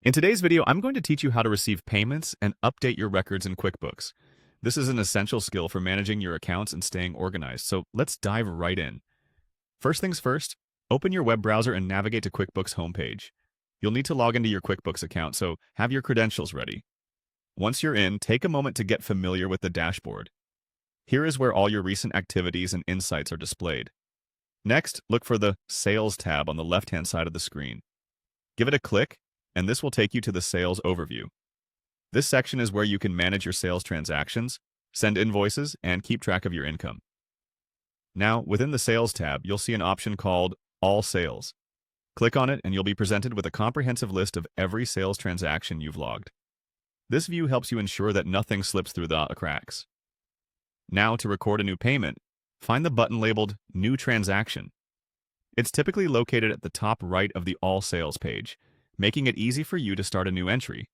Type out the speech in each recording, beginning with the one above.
In today's video, I'm going to teach you how to receive payments and update your records in QuickBooks. This is an essential skill for managing your accounts and staying organized, so let's dive right in. First things first, open your web browser and navigate to QuickBooks homepage. You'll need to log into your QuickBooks account, so have your credentials ready. Once you're in, take a moment to get familiar with the dashboard. Here is where all your recent activities and insights are displayed. Next, look for the Sales tab on the left-hand side of the screen. Give it a click, and this will take you to the Sales Overview. This section is where you can manage your sales transactions, send invoices, and keep track of your income. Now, within the Sales tab, you'll see an option called All Sales. Click on it and you'll be presented with a comprehensive list of every sales transaction you've logged. This view helps you ensure that nothing slips through the cracks. Now, to record a new payment, find the button labeled New Transaction. It's typically located at the top right of the All Sales page, making it easy for you to start a new entry.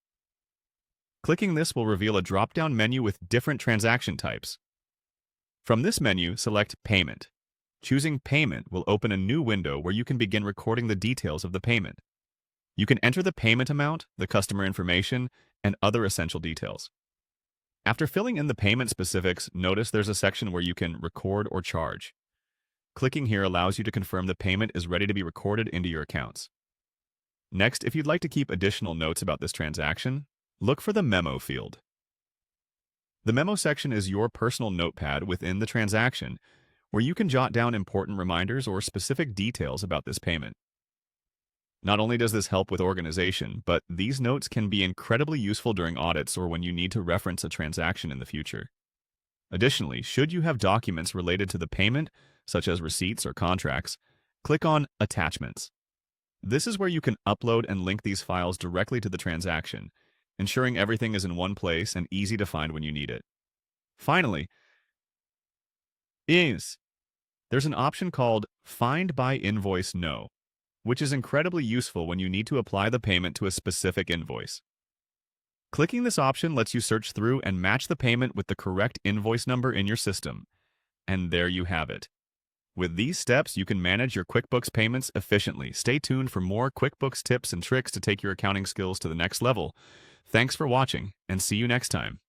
Clicking this will reveal a drop-down menu with different transaction types. From this menu, select Payment. Choosing Payment will open a new window where you can begin recording the details of the payment. You can enter the payment amount, the customer information, and other essential details. After filling in the payment specifics, notice there's a section where you can record or charge. Clicking here allows you to confirm the payment is ready to be recorded into your accounts. Next, if you'd like to keep additional notes about this transaction, look for the Memo field. The Memo section is your personal notepad within the transaction, where you can jot down important reminders or specific details about this payment. Not only does this help with organization, but these notes can be incredibly useful during audits or when you need to reference a transaction in the future. Additionally, should you have documents related to the payment, such as receipts or contracts, click on Attachments. This is where you can upload and link these files directly to the transaction, ensuring everything is in one place and easy to find when you need it. Finally, there's an option called Find by Invoice No, which is incredibly useful when you need to apply the payment to a specific invoice. Clicking this option lets you search through and match the payment with the correct invoice number in your system. And there you have it. With these steps, you can manage your QuickBooks payments efficiently. Stay tuned for more QuickBooks tips and tricks to take your accounting skills to the next level. Thanks for watching, and see you next time.